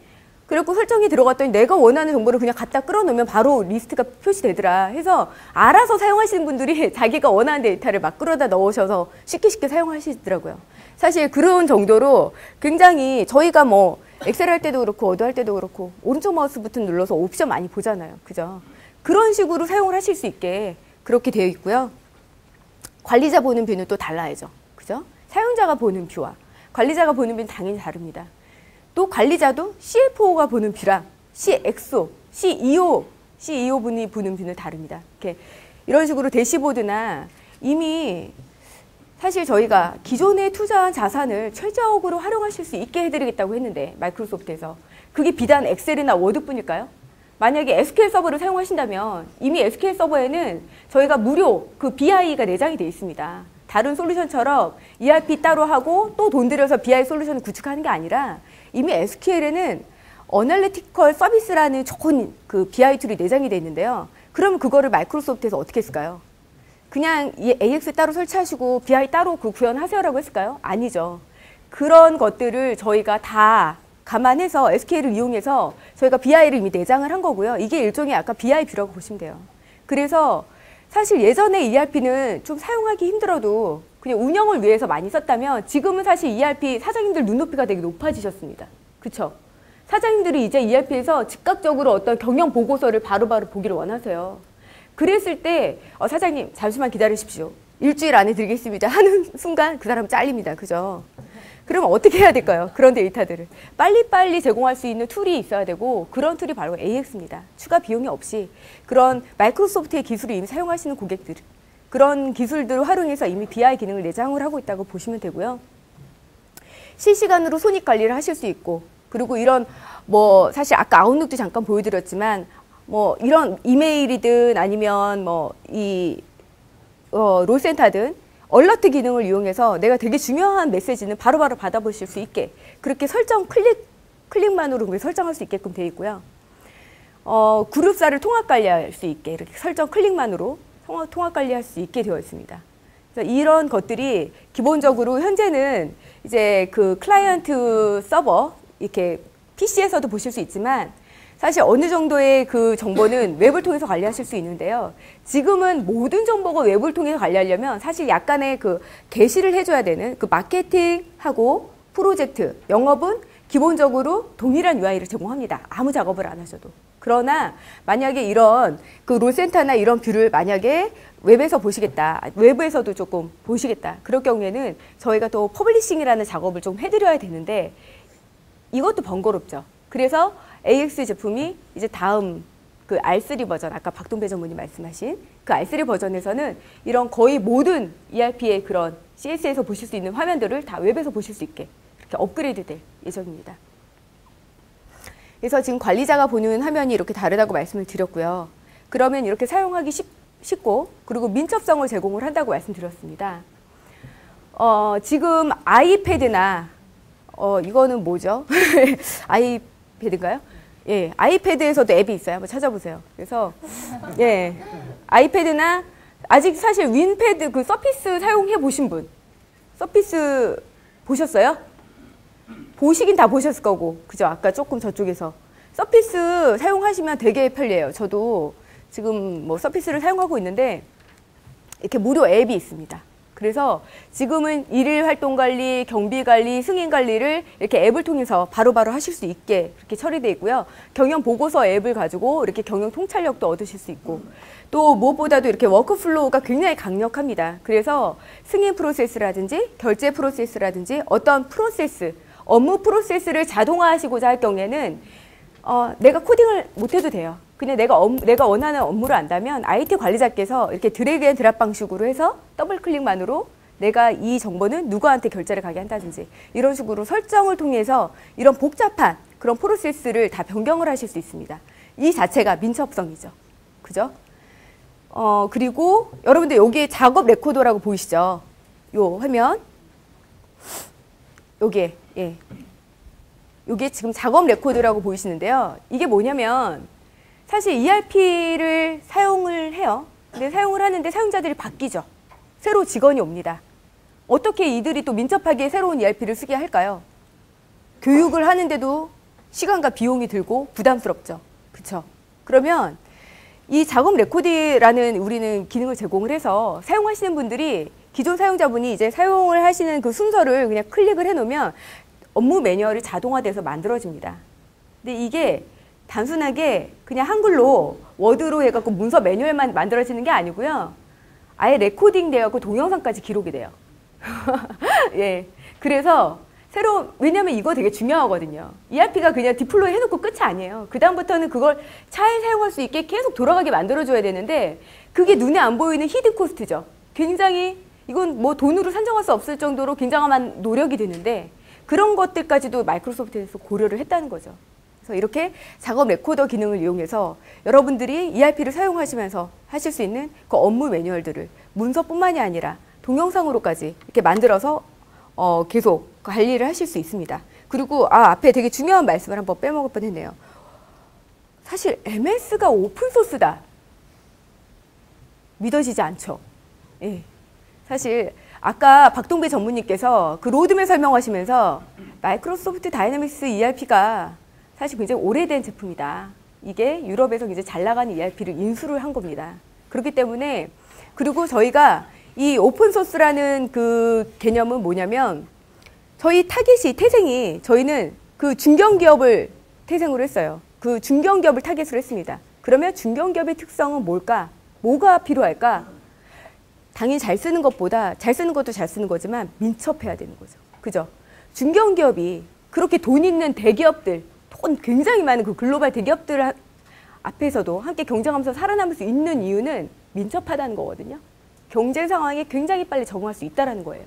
그리고 설정이 들어갔더니 내가 원하는 정보를 그냥 갖다 끌어놓으면 바로 리스트가 표시되더라. 해서 알아서 사용하시는 분들이 자기가 원하는 데이터를 막 끌어다 넣으셔서 쉽게 사용하시더라고요. 사실 그런 정도로 굉장히 저희가 뭐 엑셀 할 때도 그렇고 워드 할 때도 그렇고 오른쪽 마우스 버튼 눌러서 옵션 많이 보잖아요. 그죠? 그런 식으로 사용을 하실 수 있게 그렇게 되어 있고요. 관리자 보는 뷰는 또 달라야죠. 그죠? 사용자가 보는 뷰와 관리자가 보는 뷰는 당연히 다릅니다. 또 관리자도 CFO가 보는 뷰랑 CXO, CEO 분이 보는 뷰는 다릅니다. 이렇게 이런 식으로 대시보드나 이미 사실 저희가 기존에 투자한 자산을 최적으로 활용하실 수 있게 해드리겠다고 했는데 마이크로소프트에서 그게 비단 엑셀이나 워드뿐일까요? 만약에 SQL 서버를 사용하신다면 이미 SQL 서버에는 저희가 무료 그 BI가 내장이 되어 있습니다. 다른 솔루션처럼 ERP 따로 하고 또 돈 들여서 BI 솔루션을 구축하는 게 아니라 이미 SQL에는 어널리티컬 서비스라는 좋은 그 BI 툴이 내장이 되어 있는데요. 그럼 그거를 마이크로소프트에서 어떻게 했을까요? 그냥 이 AX 따로 설치하시고 BI 따로 그 구현하세요라고 했을까요? 아니죠. 그런 것들을 저희가 다 감안해서 SQL을 이용해서 저희가 BI를 이미 내장을 한 거고요. 이게 일종의 아까 BI 뷰라고 보시면 돼요. 그래서 사실 예전에 ERP는 좀 사용하기 힘들어도 그냥 운영을 위해서 많이 썼다면 지금은 사실 ERP 사장님들 눈높이가 되게 높아지셨습니다. 그쵸? 사장님들이 이제 ERP에서 즉각적으로 어떤 경영 보고서를 바로바로 보기를 원하세요. 그랬을 때 사장님 잠시만 기다리십시오. 일주일 안에 드리겠습니다 하는 순간 그 사람 잘립니다. 그죠? 그럼 어떻게 해야 될까요? 그런 데이터들을 빨리빨리 제공할 수 있는 툴이 있어야 되고 그런 툴이 바로 AX입니다. 추가 비용이 없이 그런 마이크로소프트의 기술을 이미 사용하시는 고객들 그런 기술들을 활용해서 이미 BI 기능을 내장을 하고 있다고 보시면 되고요. 실시간으로 손익 관리를 하실 수 있고 그리고 이런 뭐 사실 아까 아웃룩도 잠깐 보여드렸지만 뭐 이런 이메일이든 아니면 뭐 이 롤센터든 얼러트 기능을 이용해서 내가 되게 중요한 메시지는 바로바로 받아보실 수 있게 그렇게 설정 클릭만으로 설정할 수 있게끔 되어 있고요. 그룹사를 통합 관리할 수 있게 이렇게 설정 클릭만으로 통합 관리할 수 있게 되어 있습니다. 그래서 이런 것들이 기본적으로 현재는 이제 그 클라이언트 서버 이렇게 PC에서도 보실 수 있지만 사실 어느 정도의 그 정보는 웹을 통해서 관리하실 수 있는데요. 지금은 모든 정보가 웹을 통해서 관리하려면 사실 약간의 그 게시를 해줘야 되는 그 마케팅하고 프로젝트, 영업은 기본적으로 동일한 UI를 제공합니다. 아무 작업을 안 하셔도. 그러나 만약에 이런 그 롤센터나 이런 뷰를 만약에 웹에서 보시겠다, 외부에서도 조금 보시겠다. 그럴 경우에는 저희가 또 퍼블리싱이라는 작업을 좀 해드려야 되는데 이것도 번거롭죠. 그래서 AX 제품이 이제 다음 그 R3 버전, 아까 박동배 전문의 말씀하신 그 R3 버전에서는 이런 거의 모든 ERP의 그런 CS에서 보실 수 있는 화면들을 다 웹에서 보실 수 있게 이렇게 업그레이드 될 예정입니다. 그래서 지금 관리자가 보는 화면이 이렇게 다르다고 말씀을 드렸고요. 그러면 이렇게 사용하기 쉽고 그리고 민첩성을 제공을 한다고 말씀드렸습니다. 지금 아이패드나 이거는 뭐죠? 아이패드인가요? 예, 아이패드에서도 앱이 있어요. 한번 찾아보세요. 그래서 예, 아이패드나 아직 사실 윈패드 그 서피스 사용해 보신 분, 서피스 보셨어요? 보시긴 다 보셨을 거고, 그죠? 아까 조금 저쪽에서 서피스 사용하시면 되게 편리해요. 저도 지금 뭐 서피스를 사용하고 있는데 이렇게 무료 앱이 있습니다. 그래서 지금은 일일 활동 관리, 경비 관리, 승인 관리를 이렇게 앱을 통해서 바로바로 하실 수 있게 그렇게 처리되어 있고요. 경영 보고서 앱을 가지고 이렇게 경영 통찰력도 얻으실 수 있고 또 무엇보다도 이렇게 워크플로우가 굉장히 강력합니다. 그래서 승인 프로세스라든지 결제 프로세스라든지 어떤 프로세스, 업무 프로세스를 자동화하시고자 할 경우에는 내가 코딩을 못해도 돼요. 그냥 내가 원하는 업무를 안다면 IT 관리자께서 이렇게 드래그 앤 드랍 방식으로 해서 더블 클릭만으로 내가 이 정보는 누구한테 결제를 가게 한다든지 이런 식으로 설정을 통해서 이런 복잡한 그런 프로세스를 다 변경을 하실 수 있습니다. 이 자체가 민첩성이죠. 그죠? 그리고 여러분들 여기 작업 레코더라고 보이시죠? 요 화면. 요게, 예. 요게 지금 작업 레코드라고 보이시는데요. 이게 뭐냐면 사실 ERP를 사용을 해요. 근데 사용을 하는데 사용자들이 바뀌죠. 새로 직원이 옵니다. 어떻게 이들이 또 민첩하게 새로운 ERP를 쓰게 할까요? 교육을 하는데도 시간과 비용이 들고 부담스럽죠. 그쵸? 그러면 이 작업 레코드라는 우리는 기능을 제공을 해서 사용하시는 분들이 기존 사용자분이 이제 사용을 하시는 그 순서를 그냥 클릭을 해놓으면 업무 매뉴얼이 자동화돼서 만들어집니다. 근데 이게 단순하게 그냥 한글로 워드로 해갖고 문서 매뉴얼만 만들어지는 게 아니고요. 아예 레코딩 돼갖고 동영상까지 기록이 돼요. 예. 그래서 왜냐면 이거 되게 중요하거든요. ERP가 그냥 디플로이 해놓고 끝이 아니에요. 그다음부터는 그걸 차에 사용할 수 있게 계속 돌아가게 만들어줘야 되는데 그게 눈에 안 보이는 히든 코스트죠. 굉장히 이건 뭐 돈으로 산정할 수 없을 정도로 굉장한 노력이 되는데 그런 것들까지도 마이크로소프트에서 고려를 했다는 거죠. 그래서 이렇게 작업 레코더 기능을 이용해서 여러분들이 ERP를 사용하시면서 하실 수 있는 그 업무 매뉴얼들을 문서뿐만이 아니라 동영상으로까지 이렇게 만들어서 계속 관리를 하실 수 있습니다. 그리고 앞에 되게 중요한 말씀을 한번 빼먹을 뻔했네요. 사실 MS가 오픈소스다. 믿어지지 않죠. 예. 사실 아까 박동배 전무님께서 그 로드맵 설명하시면서 마이크로소프트 다이내믹스 ERP가 사실 굉장히 오래된 제품이다. 이게 유럽에서 이제 잘 나가는 ERP를 인수를 한 겁니다. 그렇기 때문에 그리고 저희가 이 오픈소스라는 그 개념은 뭐냐면 저희 태생이 저희는 그 중견기업을 태생으로 했어요. 그 중견기업을 타겟으로 했습니다. 그러면 중견기업의 특성은 뭘까? 뭐가 필요할까? 당연히 잘 쓰는 것보다 잘 쓰는 것도 잘 쓰는 거지만 민첩해야 되는 거죠. 그죠? 중견기업이 그렇게 돈 있는 대기업들, 돈 굉장히 많은 그 글로벌 대기업들 앞에서도 함께 경쟁하면서 살아남을 수 있는 이유는 민첩하다는 거거든요. 경쟁 상황에 굉장히 빨리 적응할 수 있다는 거예요.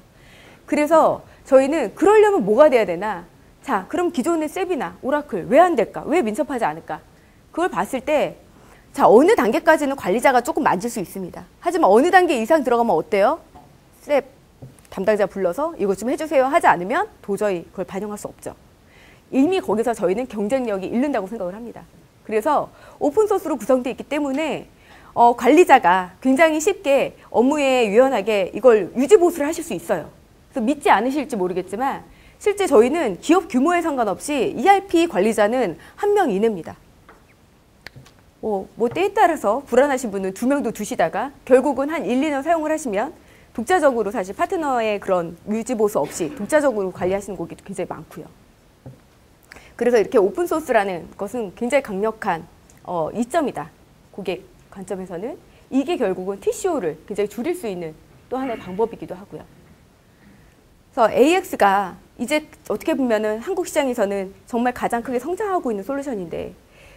그래서 저희는 그러려면 뭐가 돼야 되나? 자, 그럼 기존의 셉이나 오라클 왜 안 될까? 왜 민첩하지 않을까? 그걸 봤을 때 자, 어느 단계까지는 관리자가 조금 만질 수 있습니다. 하지만 어느 단계 이상 들어가면 어때요? 셉 담당자 불러서 이것 좀 해주세요 하지 않으면 도저히 그걸 반영할 수 없죠. 이미 거기서 저희는 경쟁력이 잃는다고 생각을 합니다. 그래서 오픈소스로 구성되어 있기 때문에 관리자가 굉장히 쉽게 업무에 유연하게 이걸 유지보수를 하실 수 있어요. 그래서 믿지 않으실지 모르겠지만 실제 저희는 기업 규모에 상관없이 ERP 관리자는 1명 이내입니다. 뭐 때에 따라서 불안하신 분은 2명도 두시다가 결국은 한 1, 2년 사용을 하시면 독자적으로 사실 파트너의 그런 유지보수 없이 독자적으로 관리하시는 곳이 굉장히 많고요. 그래서 이렇게 오픈소스라는 것은 굉장히 강력한 이점이다. 고객 관점에서는 이게 결국은 TCO를 굉장히 줄일 수 있는 또 하나의 방법이기도 하고요. 그래서 AX가 이제 어떻게 보면은 한국 시장에서는 정말 가장 크게 성장하고 있는 솔루션인데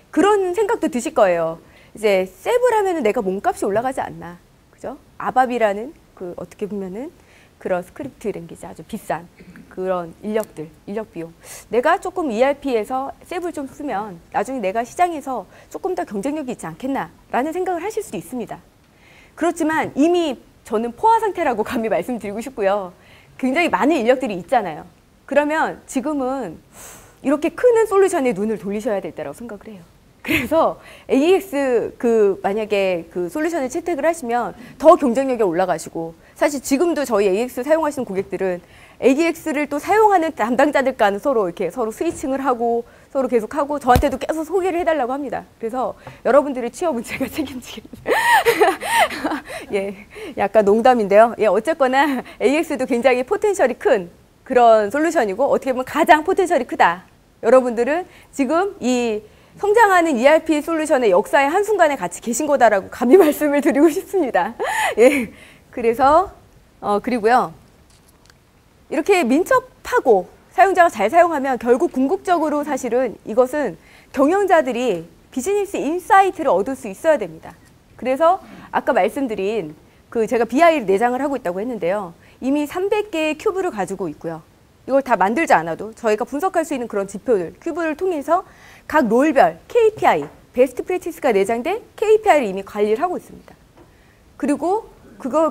그런 생각도 드실 거예요. 이제 셉을 하면은 내가 몸값이 올라가지 않나. 그죠? 아밥이라는 그 어떻게 보면은 그런 스크립트 랭귀지 아주 비싼 그런 인력 비용. 내가 조금 ERP에서 셉을 좀 쓰면 나중에 내가 시장에서 조금 더 경쟁력이 있지 않겠나라는 생각을 하실 수도 있습니다. 그렇지만 이미 저는 포화 상태라고 감히 말씀드리고 싶고요. 굉장히 많은 인력들이 있잖아요. 그러면 지금은 이렇게 크는 솔루션에 눈을 돌리셔야 될 때라고 생각을 해요. 그래서 AEX 만약에 그 솔루션을 채택을 하시면 더 경쟁력이 올라가시고, 사실 지금도 저희 AEX 사용하시는 고객들은 AEX를 또 사용하는 담당자들과는 서로 이렇게 서로 스위칭을 하고 서로 계속 하고 저한테도 계속 소개를 해달라고 합니다. 그래서 여러분들의 취업은 제가 책임지겠습니다. 예, 약간 농담인데요. 예, 어쨌거나 AEX도 굉장히 포텐셜이 큰 그런 솔루션이고, 어떻게 보면 가장 포텐셜이 크다. 여러분들은 지금 이 성장하는 ERP 솔루션의 역사의 한순간에 같이 계신 거다라고 감히 말씀을 드리고 싶습니다. 예, 그래서 그리고요, 이렇게 민첩하고 사용자가 잘 사용하면 결국 궁극적으로 사실은 이것은 경영자들이 비즈니스 인사이트를 얻을 수 있어야 됩니다. 그래서 아까 말씀드린 제가 BI를 내장을 하고 있다고 했는데요. 이미 300개의 큐브를 가지고 있고요. 이걸 다 만들지 않아도 저희가 분석할 수 있는 그런 지표들, 큐브를 통해서 각 롤별 KPI, 베스트 프랙티스가 내장된 KPI를 이미 관리를 하고 있습니다. 그리고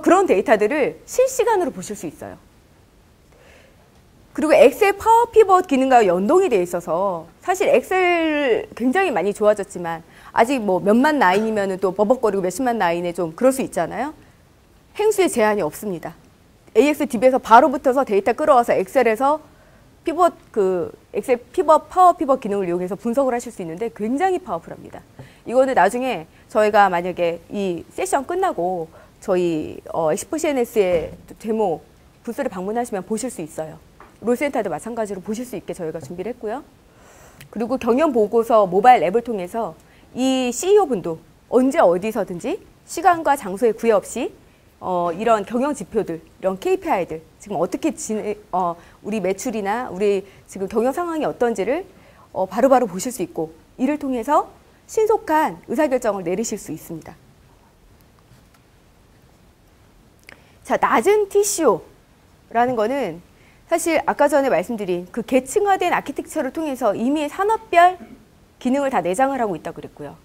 그런 데이터들을 실시간으로 보실 수 있어요. 그리고 엑셀 파워 피벗 기능과 연동이 되어 있어서, 사실 엑셀 굉장히 많이 좋아졌지만 아직 뭐 몇만 라인이면 또 버벅거리고 몇십만 라인에 좀 그럴 수 있잖아요. 행수에 제한이 없습니다. AX DB에서 바로 붙어서 데이터 끌어와서 엑셀에서 엑셀 피벗, 파워 피벗 기능을 이용해서 분석을 하실 수 있는데 굉장히 파워풀합니다. 이거는 나중에 저희가 만약에 이 세션 끝나고 저희 엑스포 CNS의 데모 부스를 방문하시면 보실 수 있어요. 롤센터도 마찬가지로 보실 수 있게 저희가 준비를 했고요. 그리고 경영 보고서 모바일 앱을 통해서 이 CEO분도 언제 어디서든지 시간과 장소에 구애 없이 이런 경영 지표들, 이런 KPI들, 지금 어떻게 우리 매출이나 우리 지금 경영 상황이 어떤지를 바로바로 보실 수 있고, 이를 통해서 신속한 의사결정을 내리실 수 있습니다. 자, 낮은 TCO라는 거는 사실 아까 전에 말씀드린 그 계층화된 아키텍처를 통해서 이미 산업별 기능을 다 내장을 하고 있다고 그랬고요.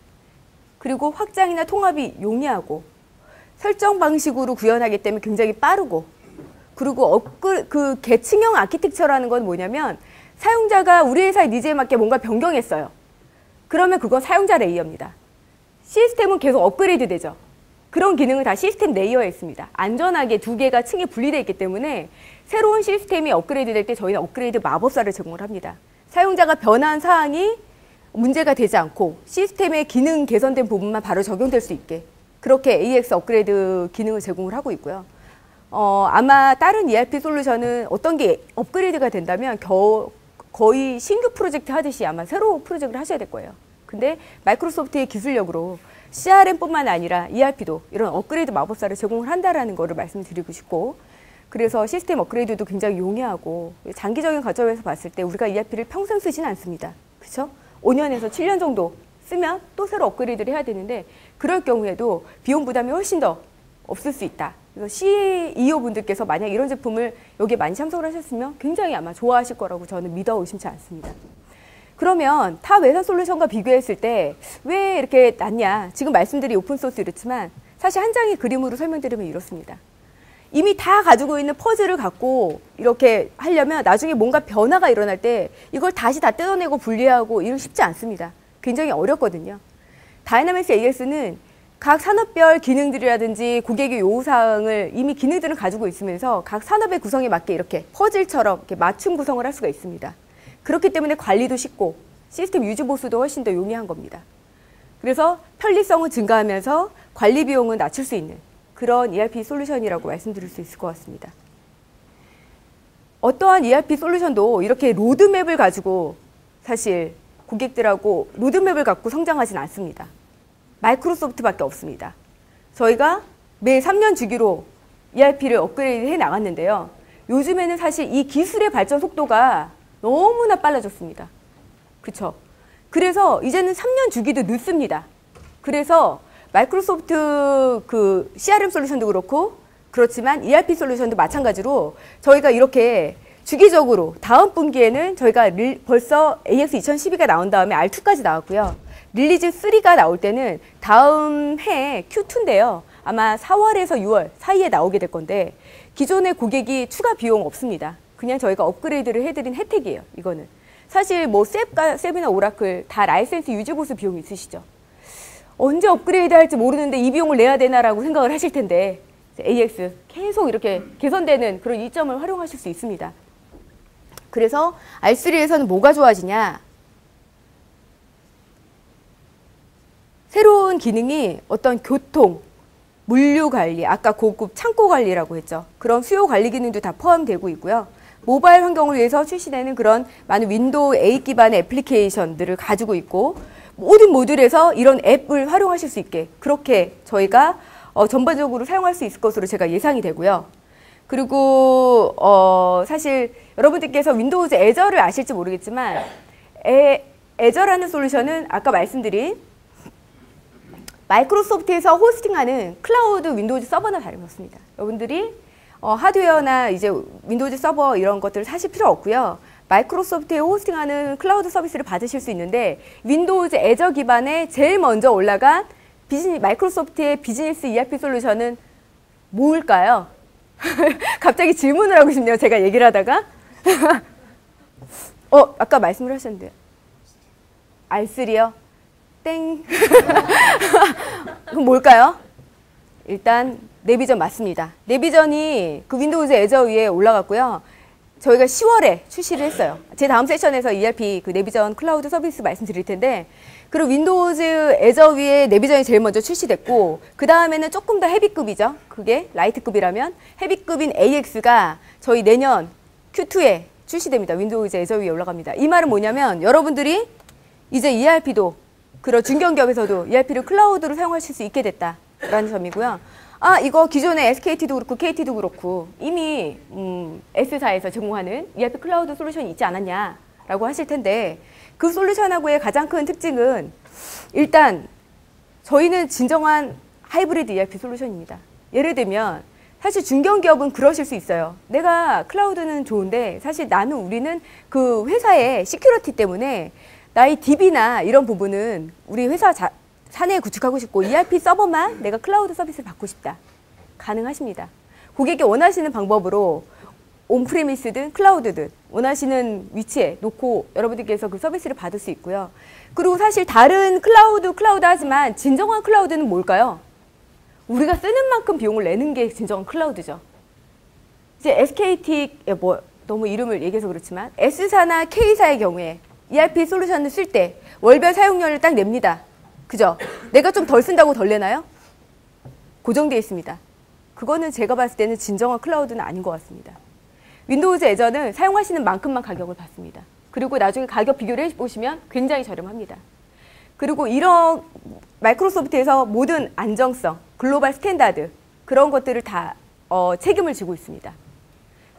그리고 확장이나 통합이 용이하고 설정 방식으로 구현하기 때문에 굉장히 빠르고, 그리고 그 계층형 아키텍처라는 건 뭐냐면, 사용자가 우리 회사의 니즈에 맞게 뭔가 변경했어요. 그러면 그건 사용자 레이어입니다. 시스템은 계속 업그레이드 되죠. 그런 기능을 다 시스템 레이어에 있습니다. 안전하게 두 개가 층이 분리되어 있기 때문에 새로운 시스템이 업그레이드 될 때 저희는 업그레이드 마법사를 제공을 합니다. 사용자가 변한 사항이 문제가 되지 않고 시스템의 기능 개선된 부분만 바로 적용될 수 있게 그렇게 AX 업그레이드 기능을 제공을 하고 있고요. 아마 다른 ERP 솔루션은 어떤 게 업그레이드가 된다면 거의 신규 프로젝트 하듯이 아마 새로운 프로젝트를 하셔야 될 거예요. 근데 마이크로소프트의 기술력으로 CRM뿐만 아니라 ERP도 이런 업그레이드 마법사를 제공을 한다라는 거를 말씀드리고 싶고, 그래서 시스템 업그레이드도 굉장히 용이하고 장기적인 관점에서 봤을 때 우리가 ERP를 평생 쓰진 않습니다. 그렇죠? 5년에서 7년 정도 쓰면 또 새로 업그레이드를 해야 되는데, 그럴 경우에도 비용 부담이 훨씬 더 없을 수 있다. 그래서 CEO 분들께서 만약 이런 제품을 여기에 많이 참석을 하셨으면 굉장히 아마 좋아하실 거라고 저는 믿어 의심치 않습니다. 그러면 타 외산 솔루션과 비교했을 때 왜 이렇게 낫냐? 지금 말씀드린 오픈소스 이렇지만 사실 한 장의 그림으로 설명드리면 이렇습니다. 이미 다 가지고 있는 퍼즐을 갖고 이렇게 하려면 나중에 뭔가 변화가 일어날 때 이걸 다시 다 뜯어내고 분리하고 이런 쉽지 않습니다. 굉장히 어렵거든요. 다이나믹스 AX는 각 산업별 기능들이라든지 고객의 요구사항을 이미 기능들을 가지고 있으면서 각 산업의 구성에 맞게 이렇게 퍼즐처럼 이렇게 맞춤 구성을 할 수가 있습니다. 그렇기 때문에 관리도 쉽고 시스템 유지 보수도 훨씬 더 용이한 겁니다. 그래서 편리성은 증가하면서 관리 비용은 낮출 수 있는 그런 ERP 솔루션이라고 말씀드릴 수 있을 것 같습니다. 어떠한 ERP 솔루션도 이렇게 로드맵을 가지고 사실 고객들하고 로드맵을 갖고 성장하진 않습니다. 마이크로소프트밖에 없습니다. 저희가 매 3년 주기로 ERP를 업그레이드 해 나갔는데요. 요즘에는 사실 이 기술의 발전 속도가 너무나 빨라졌습니다. 그렇죠? 그래서 이제는 3년 주기도 늦습니다. 그래서 마이크로소프트 그 CRM 솔루션도 그렇지만 ERP 솔루션도 마찬가지로 저희가 이렇게 주기적으로 다음 분기에는 저희가 벌써 AX 2012가 나온 다음에 R2까지 나왔고요. 릴리즈 3가 나올 때는 다음 해 Q2인데요. 아마 4월에서 6월 사이에 나오게 될 건데 기존의 고객이 추가 비용 없습니다. 그냥 저희가 업그레이드를 해드린 혜택이에요. 이거는. 사실 뭐 셉이나 오라클 다 라이센스 유지보수 비용이 있으시죠. 언제 업그레이드 할지 모르는데 이 비용을 내야 되나라고 생각을 하실 텐데 AX 계속 이렇게 개선되는 그런 이점을 활용하실 수 있습니다. 그래서 R3에서는 뭐가 좋아지냐? 새로운 기능이 어떤 교통, 물류 관리, 아까 고급 창고 관리라고 했죠. 그런 수요 관리 기능도 다 포함되고 있고요. 모바일 환경을 위해서 출시되는 그런 많은 윈도우 8 기반의 애플리케이션들을 가지고 있고 모든 모듈에서 이런 앱을 활용하실 수 있게 그렇게 저희가 전반적으로 사용할 수 있을 것으로 제가 예상이 되고요. 그리고 사실 여러분들께서 윈도우즈 애저를 아실지 모르겠지만 애저라는 솔루션은 아까 말씀드린 마이크로소프트에서 호스팅하는 클라우드 윈도우즈 서버나 다름없습니다. 여러분들이 하드웨어나 이제 윈도우즈 서버 이런 것들을 사실 필요 없고요. 마이크로소프트에 호스팅하는 클라우드 서비스를 받으실 수 있는데 윈도우즈 애저 기반에 제일 먼저 올라간 마이크로소프트의 비즈니스 ERP 솔루션은 뭘까요? 갑자기 질문을 하고 싶네요. 제가 얘기를 하다가. 아까 말씀을 하셨는데요. R3요? 땡. 그럼 뭘까요? 일단 네비전 맞습니다. 네비전이 그 윈도우즈 애저 위에 올라갔고요. 저희가 10월에 출시를 했어요. 제 다음 세션에서 ERP 그 네비전 클라우드 서비스 말씀드릴 텐데 그리고 윈도우즈 애저 위에 네비전이 제일 먼저 출시됐고 그 다음에는 조금 더 헤비급이죠. 그게 라이트급이라면 헤비급인 AX가 저희 내년 Q2에 출시됩니다. 윈도우즈 애저 위에 올라갑니다. 이 말은 뭐냐면 여러분들이 이제 ERP도 그런 중견기업에서도 ERP를 클라우드로 사용하실 수 있게 됐다라는 점이고요. 이거 기존의 SKT도 그렇고 KT도 그렇고 이미 S사에서 제공하는 ERP 클라우드 솔루션이 있지 않았냐라고 하실 텐데 그 솔루션하고의 가장 큰 특징은 일단 저희는 진정한 하이브리드 ERP 솔루션입니다. 예를 들면 사실 중견기업은 그러실 수 있어요. 내가 클라우드는 좋은데 사실 우리는 그 회사의 시큐리티 때문에 나의 DB나 이런 부분은 우리 회사 사내에 구축하고 싶고 ERP 서버만 내가 클라우드 서비스를 받고 싶다. 가능하십니다. 고객이 원하시는 방법으로 온프레미스든 클라우드든 원하시는 위치에 놓고 여러분들께서 그 서비스를 받을 수 있고요. 그리고 사실 다른 클라우드 하지만 진정한 클라우드는 뭘까요? 우리가 쓰는 만큼 비용을 내는 게 진정한 클라우드죠. 이제 SKT, 너무 이름을 얘기해서 그렇지만 S사나 K사의 경우에 ERP 솔루션을 쓸 때 월별 사용료를 딱 냅니다. 그죠? 내가 좀 덜 쓴다고 덜 내나요? 고정되어 있습니다. 그거는 제가 봤을 때는 진정한 클라우드는 아닌 것 같습니다. 윈도우즈 애저는 사용하시는 만큼만 가격을 받습니다. 그리고 나중에 가격 비교를 해보시면 굉장히 저렴합니다. 그리고 이런 마이크로소프트에서 모든 안정성, 글로벌 스탠다드 그런 것들을 다 책임을 지고 있습니다.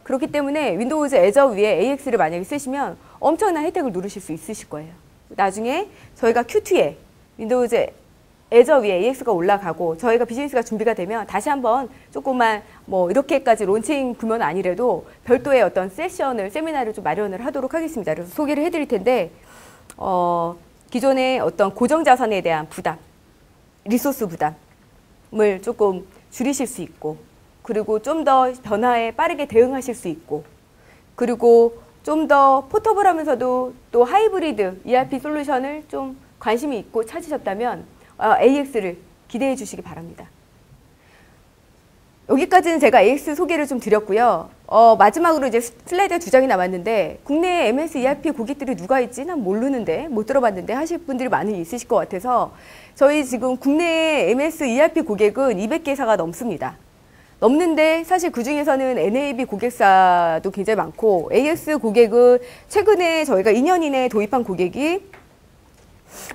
그렇기 때문에 윈도우즈 애저 위에 AX를 만약에 쓰시면 엄청난 혜택을 누리실 수 있으실 거예요. 나중에 저희가 Q2에 윈도우즈 애저 위에 AX가 올라가고 저희가 비즈니스가 준비가 되면 다시 한번 조금만 이렇게까지 론칭 규모는 아니래도 별도의 어떤 세미나를 좀 마련을 하도록 하겠습니다. 그래서 소개를 해드릴 텐데 기존의 어떤 고정 자산에 대한 부담, 리소스 부담을 조금 줄이실 수 있고 그리고 좀 더 변화에 빠르게 대응하실 수 있고 그리고 좀 더 포터블하면서도 또 하이브리드 ERP 솔루션을 좀 관심이 있고 찾으셨다면 AX를 기대해 주시기 바랍니다. 여기까지는 제가 AX 소개를 좀 드렸고요. 마지막으로 이제 슬라이드 2장이 남았는데 국내에 MS ERP 고객들이 누가 있지? 난 모르는데 못 들어봤는데 하실 분들이 많이 있으실 것 같아서 저희 지금 국내에 MS ERP 고객은 200개사가 넘습니다. 넘는데 사실 그중에서는 NAB 고객사도 굉장히 많고 AX 고객은 최근에 저희가 2년 이내에 도입한 고객이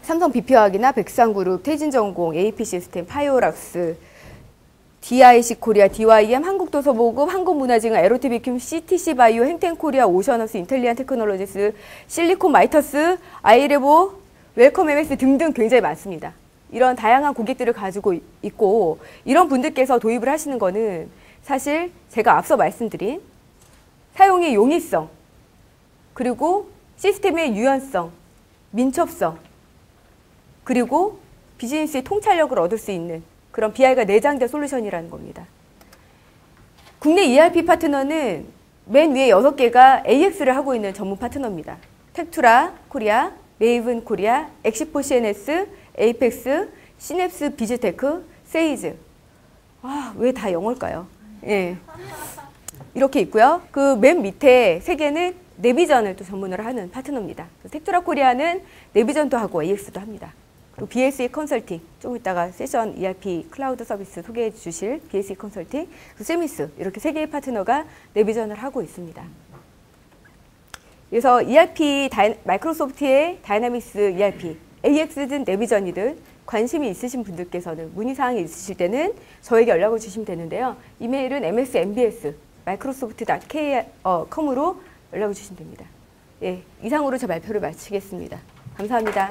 삼성 BP화학이나 백상그룹, 태진전공, AP시스템, 파이오락스, DIC 코리아, DYM, 한국도서보급, 한국문화증은, 에로티비큐, CTC바이오, 행텐코리아, 오션어스, 인텔리안 테크놀로지스, 실리콘마이터스, 아이레보, 웰컴 MS 등등 굉장히 많습니다. 이런 다양한 고객들을 가지고 있고 이런 분들께서 도입을 하시는 거는 사실 제가 앞서 말씀드린 사용의 용이성 그리고 시스템의 유연성, 민첩성 그리고 비즈니스의 통찰력을 얻을 수 있는 그런 BI가 내장된 솔루션이라는 겁니다. 국내 ERP 파트너는 맨 위에 6개가 AX를 하고 있는 전문 파트너입니다. 텍투라 코리아, 레이븐 코리아, 엑시포 CNS, 에이펙스, 시냅스 비즈테크, 세이즈. 아, 왜 다 영어일까요? 예. 이렇게 있고요. 그 맨 밑에 세 개는 내비전을 또 전문으로 하는 파트너입니다. 텍투라 코리아는 내비전도 하고 AX도 합니다. 그리고 BSE 컨설팅, 조금 이따가 세션 ERP 클라우드 서비스 소개해 주실 BSE 컨설팅, 세미스, 이렇게 세 개의 파트너가 내비전을 하고 있습니다. 그래서 ERP, 마이크로소프트의 다이나믹스 ERP, AX든 내비전이든 관심이 있으신 분들께서는 문의사항이 있으실 때는 저에게 연락을 주시면 되는데요. 이메일은 msmbs, microsoft.com으로 연락을 주시면 됩니다. 예, 이상으로 제 발표를 마치겠습니다. 감사합니다.